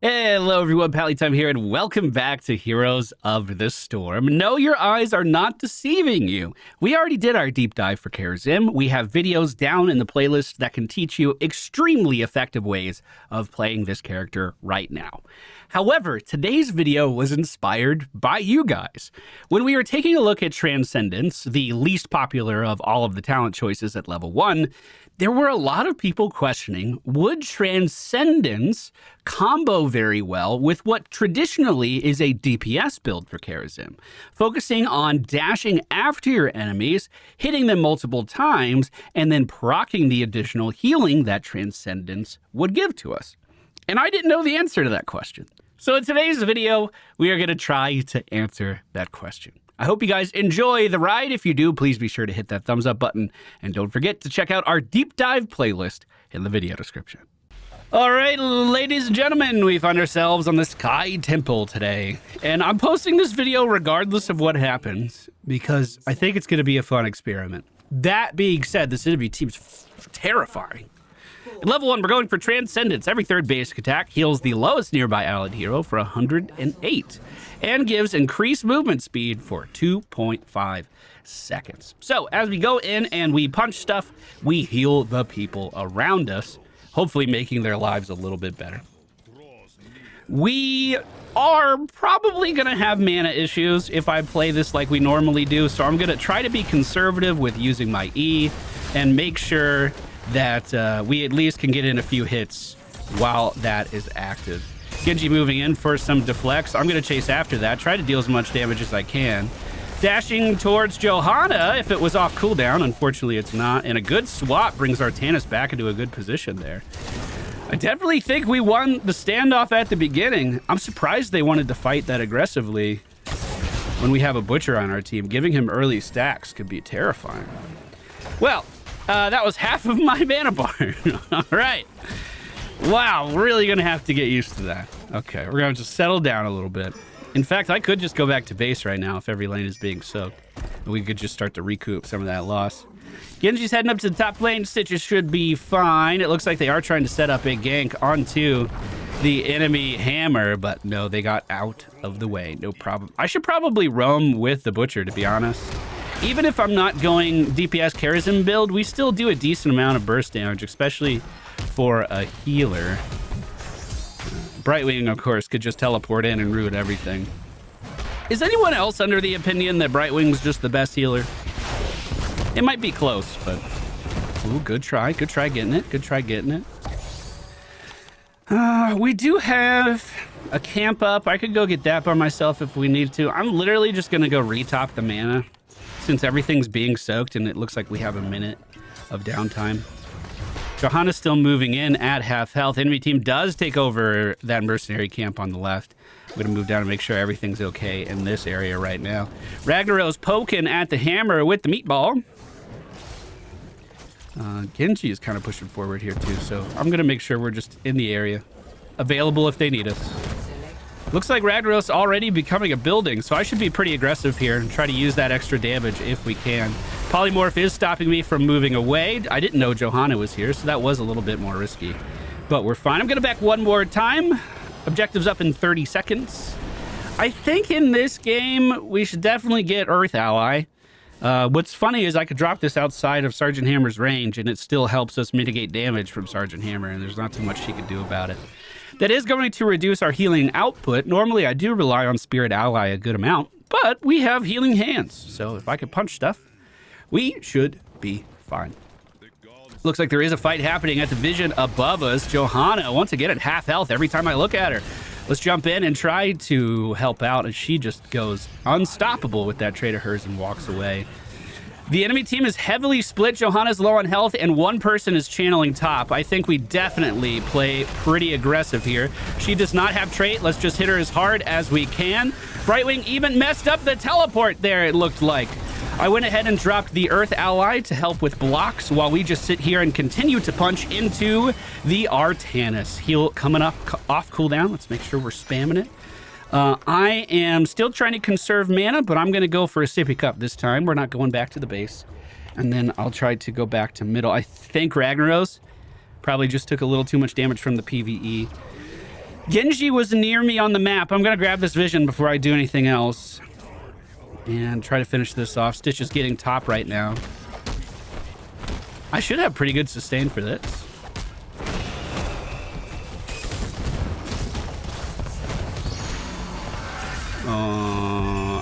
Hello everyone, MFPallytime here, and welcome back to Heroes of the Storm. No, your eyes are not deceiving you. We already did our deep dive for Kharazim. We have videos down in the playlist that can teach you extremely effective ways of playing this character right now. However, today's video was inspired by you guys. When we were taking a look at Trancends, the least popular of all of the talent choices at level 1, there were a lot of people questioning, would Trancends combo very well with what traditionally is a DPS build for Kharazim, focusing on dashing after your enemies, hitting them multiple times, and then proccing the additional healing that Trancends would give to us? And I didn't know the answer to that question. So in today's video, we are going to try to answer that question. I hope you guys enjoy the ride. If you do, please be sure to hit that thumbs up button. And don't forget to check out our deep dive playlist in the video description. All right, ladies and gentlemen, we found ourselves on the Sky Temple today. And I'm posting this video regardless of what happens, because I think it's going to be a fun experiment. That being said, this enemy team's terrifying. At level 1, we're going for Trancends. Every third basic attack heals the lowest nearby allied hero for 108 and gives increased movement speed for 2.5 seconds. So as we go in and we punch stuff, we heal the people around us, hopefully making their lives a little bit better. We are probably going to have mana issues if I play this like we normally do, so I'm going to try to be conservative with using my E and make sure that we at least can get in a few hits while that is active. Genji moving in for some deflects. I'm going to chase after that, try to deal as much damage as I can. Dashing towards Johanna if it was off cooldown. Unfortunately, it's not. And a good swap brings Artanis back into a good position there. I definitely think we won the standoff at the beginning. I'm surprised they wanted to fight that aggressively when we have a Butcher on our team. Giving him early stacks could be terrifying. Well, that was half of my mana bar. All right. Wow, we're really going to have to get used to that. Okay, we're going to just settle down a little bit. In fact, I could just go back to base right now if every lane is being soaked. And we could just start to recoup some of that loss. Genji's heading up to the top lane. Stitches should be fine. It looks like they are trying to set up a gank onto the enemy hammer, but no, they got out of the way. No problem. I should probably roam with the Butcher, to be honest. Even if I'm not going DPS Kharazim build, we still do a decent amount of burst damage, especially for a healer. Brightwing, of course, could just teleport in and ruin everything. Is anyone else under the opinion that Brightwing's just the best healer? It might be close, but... Ooh, good try. Good try getting it. Good try getting it. We do have a camp up. I could go get that by myself if we need to. I'm literally just going to go retop the mana, since everything's being soaked and it looks like we have a minute of downtime. Johanna's still moving in at half health. Enemy team does take over that mercenary camp on the left. I'm going to move down and make sure everything's okay in this area right now. Ragnarok's poking at the hammer with the meatball. Genji is kind of pushing forward here too, so I'm going to make sure we're just in the area, available if they need us. Looks like Ragnarok's already becoming a building, so I should be pretty aggressive here and try to use that extra damage if we can. Polymorph is stopping me from moving away. I didn't know Johanna was here, so that was a little bit more risky. But we're fine. I'm going to back one more time. Objectives up in 30 seconds. I think in this game, we should definitely get Earth Ally. What's funny is I could drop this outside of Sergeant Hammer's range, and it still helps us mitigate damage from Sergeant Hammer, and there's not too much she could do about it. That is going to reduce our healing output. Normally, I do rely on Spirit Ally a good amount, but we have healing hands. So if I could punch stuff, we should be fine. Looks like there is a fight happening at the vision above us. Johanna, once again, at half health every time I look at her. Let's jump in and try to help out as she just goes unstoppable with that trade of hers and walks away. The enemy team is heavily split. Johanna's low on health, and one person is channeling top. I think we definitely play pretty aggressive here. She does not have trait. Let's just hit her as hard as we can. Brightwing even messed up the teleport there, it looked like. I went ahead and dropped the Earth Ally to help with blocks while we just sit here and continue to punch into the Artanis. Heal coming up off cooldown. Let's make sure we're spamming it. I am still trying to conserve mana, but I'm going to go for a sippy cup this time. We're not going back to the base. And then I'll try to go back to middle. I think Ragnarok's probably just took a little too much damage from the PvE. Genji was near me on the map. I'm going to grab this vision before I do anything else. And try to finish this off. Stitch is getting top right now. I should have pretty good sustain for this.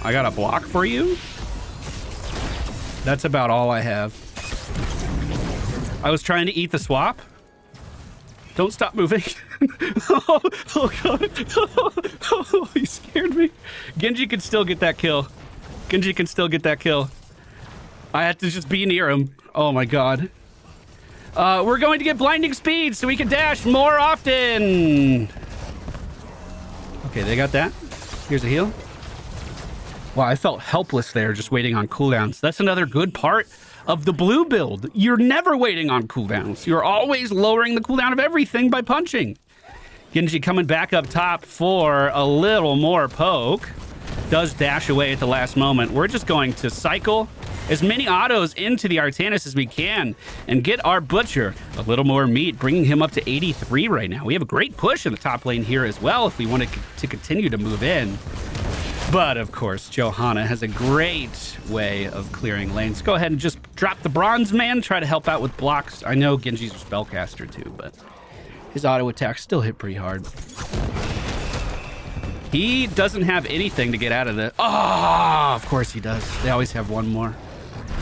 I got a block for you. That's about all I have. I was trying to eat the swap. Don't stop moving. oh god. Oh, he scared me. Genji can still get that kill. Genji can still get that kill. I had to just be near him. Oh my god. We're going to get blinding speed so we can dash more often. Okay, they got that. Here's a heal. Wow, I felt helpless there just waiting on cooldowns. That's another good part of the blue build. You're never waiting on cooldowns. You're always lowering the cooldown of everything by punching. Genji coming back up top for a little more poke. Does dash away at the last moment. We're just going to cycle as many autos into the Artanis as we can and get our Butcher a little more meat, bringing him up to 83 right now. We have a great push in the top lane here as well if we want to continue to move in. But of course, Johanna has a great way of clearing lanes. Go ahead and just drop the bronze man, try to help out with blocks. I know Genji's a spellcaster too, but his auto attacks still hit pretty hard. He doesn't have anything to get out of the... Oh, of course he does. They always have one more.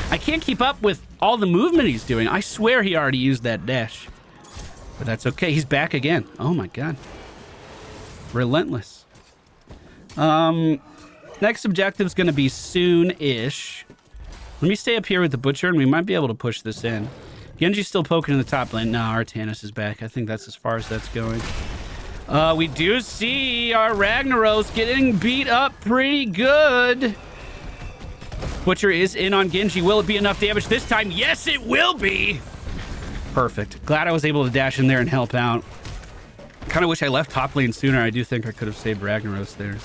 I can't keep up with all the movement he's doing. I swear he already used that dash. But that's okay. He's back again. Oh my god. Relentless. Next objective is going to be soon-ish. Let me stay up here with the Butcher, and we might be able to push this in. Genji's still poking in the top lane. No, Artanis is back. I think that's as far as that's going. We do see our Ragnaros getting beat up pretty good. Butcher is in on Genji. Will it be enough damage this time? Yes, it will be. Perfect. Glad I was able to dash in there and help out. Kind of wish I left top lane sooner. I do think I could have saved Ragnaros there.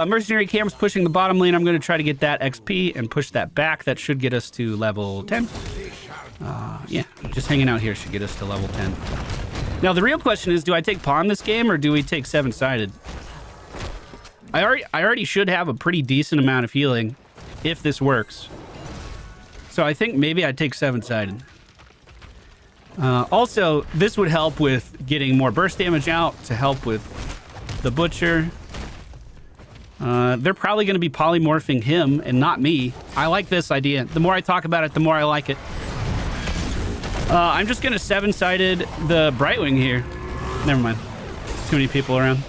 Mercenary Cam's pushing the bottom lane. I'm going to try to get that XP and push that back. That should get us to level 10. Yeah, just hanging out here should get us to level 10. Now, the real question is, do I take pawn this game or do we take seven-sided? I already should have a pretty decent amount of healing if this works. So I think maybe I'd take seven-sided. Also, this would help with getting more burst damage out to help with the Butcher. They're probably going to be polymorphing him and not me. I like this idea. The more I talk about it, the more I like it. I'm just going to seven-sided the Brightwing here. Never mind. Too many people around.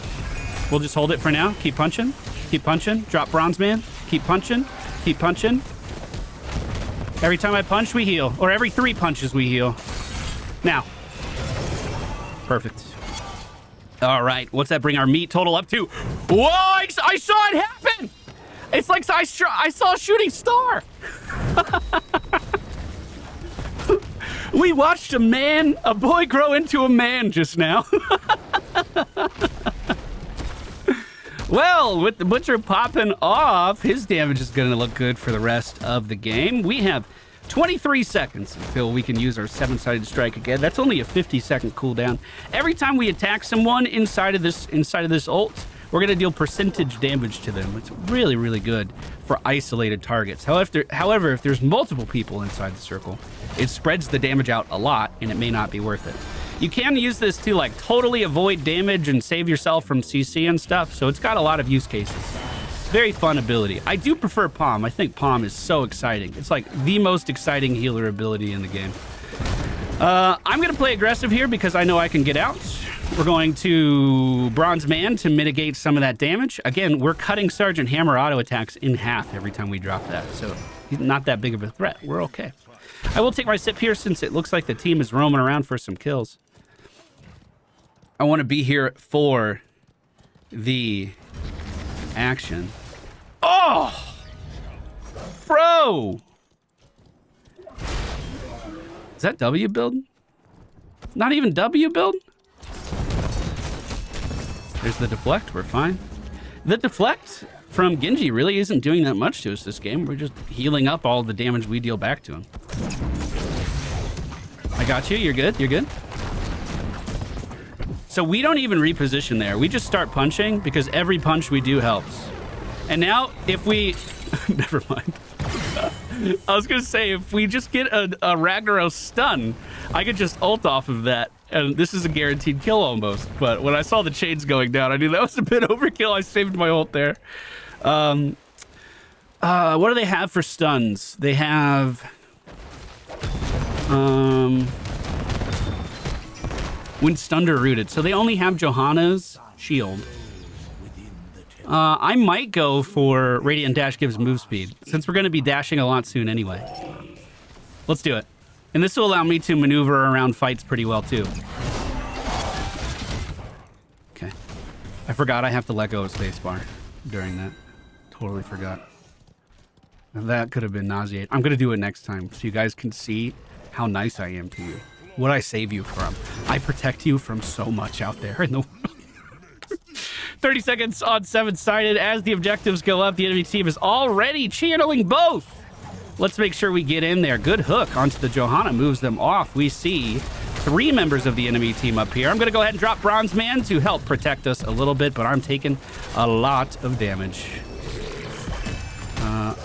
We'll just hold it for now. Keep punching. Keep punching. Drop Bronze Man. Keep punching. Keep punching. Every time I punch, we heal. Or every 3 punches, we heal. Now. Perfect. All right. What's that bring our meat total up to? Whoa! I saw it happen! It's like I saw a shooting star! We watched a boy grow into a man just now. Well, with the Butcher popping off, his damage is going to look good for the rest of the game. We have 23 seconds until we can use our seven-sided strike again. That's only a 50-second cooldown. Every time we attack someone inside of this ult, we're going to deal percentage damage to them. It's really, really good for isolated targets. However, if there's multiple people inside the circle, it spreads the damage out a lot, and it may not be worth it. You can use this to like totally avoid damage and save yourself from CC and stuff, so it's got a lot of use cases. Very fun ability. I do prefer Palm. I think Palm is so exciting. It's like the most exciting healer ability in the game. I'm going to play aggressive here because I know I can get out. We're going to Bronze Man to mitigate some of that damage. Again, we're cutting Sergeant Hammer auto attacks in half every time we drop that, so he's not that big of a threat. We're okay. I will take my sip here since it looks like the team is roaming around for some kills. I want to be here for the action. Oh! Bro! Is that W build? Not even W build? There's the deflect. We're fine. The deflect from Genji really isn't doing that much to us this game. We're just healing up all the damage we deal back to him. I got you. You're good. You're good. So we don't even reposition there. We just start punching because every punch we do helps. And now if we... Never mind. I was going to say, if we just get a Ragnaros stun, I could just ult off of that. And this is a guaranteed kill almost. But when I saw the chains going down, I knew that was a bit overkill. I saved my ult there. What do they have for stuns? They have... when stunned or rooted. So they only have Johanna's shield. I might go for Radiant Dash gives move speed, since we're going to be dashing a lot soon anyway. Let's do it. And this will allow me to maneuver around fights pretty well too. Okay. I forgot I have to let go of spacebar during that. Totally forgot. That could have been nauseating. I'm going to do it next time so you guys can see how nice I am to you. What I save you from. I protect you from so much out there in the world. 30 seconds on 7-sided. As the objectives go up, the enemy team is already channeling both. Let's make sure we get in there. Good hook onto the Johanna. Moves them off. We see 3 members of the enemy team up here. I'm going to go ahead and drop Bronze Man to help protect us a little bit, but I'm taking a lot of damage.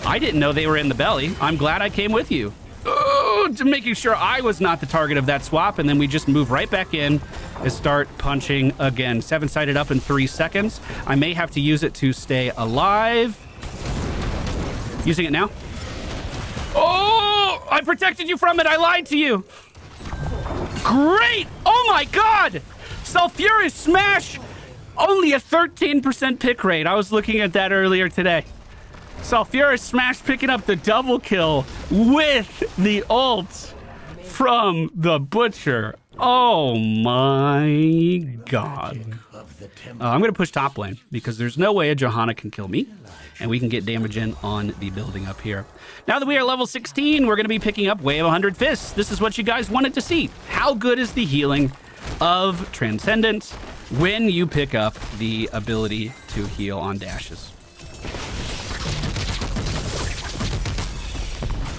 I didn't know they were in the belly. I'm glad I came with you. To making sure I was not the target of that swap, and then we just move right back in and start punching again. 7-sided up in 3 seconds. I may have to use it to stay alive. Using it now. Oh, I protected you from it. I lied to you. Great. Oh my God. Sulfurous Smash. Only a 13% pick rate. I was looking at that earlier today. Sulfurous Smash picking up the double kill with the ult from the Butcher. Oh my God. I'm going to push top lane because there's no way a Johanna can kill me, and we can get damage in on the building up here. Now that we are level 16, we're going to be picking up Way of 100 Fists. This is what you guys wanted to see. How good is the healing of Transcendence when you pick up the ability to heal on dashes?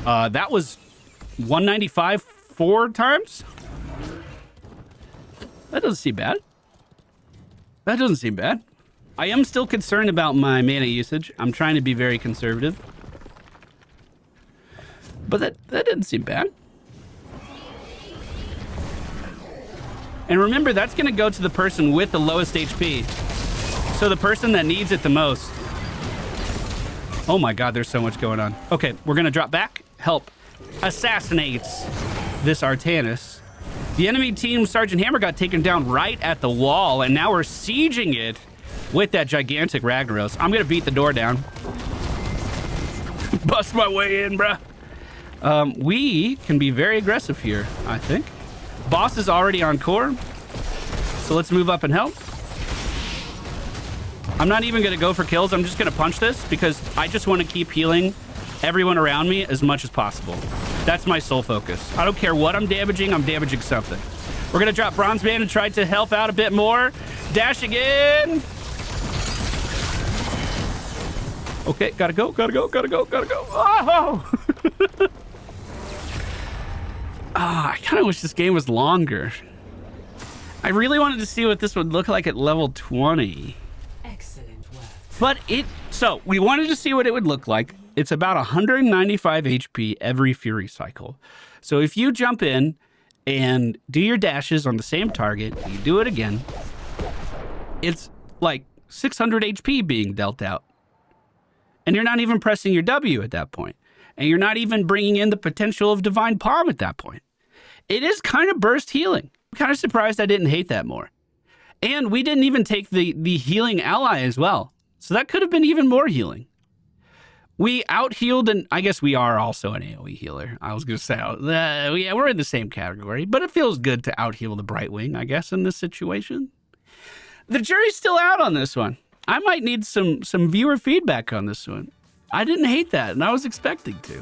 That was 195 4 times. That doesn't seem bad. That doesn't seem bad. I am still concerned about my mana usage. I'm trying to be very conservative. But that didn't seem bad. And remember, that's going to go to the person with the lowest HP. So the person that needs it the most. Oh my God, there's so much going on. Okay, we're going to drop back. Help assassinates this Artanis. The enemy team Sergeant Hammer got taken down right at the wall, and now we're sieging it with that gigantic Ragnaros. I'm gonna beat the door down. Bust my way in, bruh. We can be very aggressive here, I think. Boss is already on core, so let's move up and help. I'm not even gonna go for kills. I'm just gonna punch this because I just want to keep healing everyone around me as much as possible. That's my sole focus. I don't care what I'm damaging something. We're gonna drop Bronze Man and try to help out a bit more. Dashing in. Okay, gotta go. Oh! I kind of wish this game was longer. I really wanted to see what this would look like at level 20. Excellent work. But so we wanted to see what it would look like. It's about 195 HP every Fury cycle. So if you jump in and do your dashes on the same target, you do it again, it's like 600 HP being dealt out. And you're not even pressing your W at that point. And you're not even bringing in the potential of Divine Palm at that point. It is kind of burst healing. I'm kind of surprised I didn't hate that more. And we didn't even take the healing ally as well. So that could have been even more healing. We out-healed, and I guess we are also an AoE healer. I was going to say, yeah, we're in the same category, but it feels good to out-heal the Brightwing, I guess, in this situation. The jury's still out on this one. I might need some viewer feedback on this one. I didn't hate that, and I was expecting to.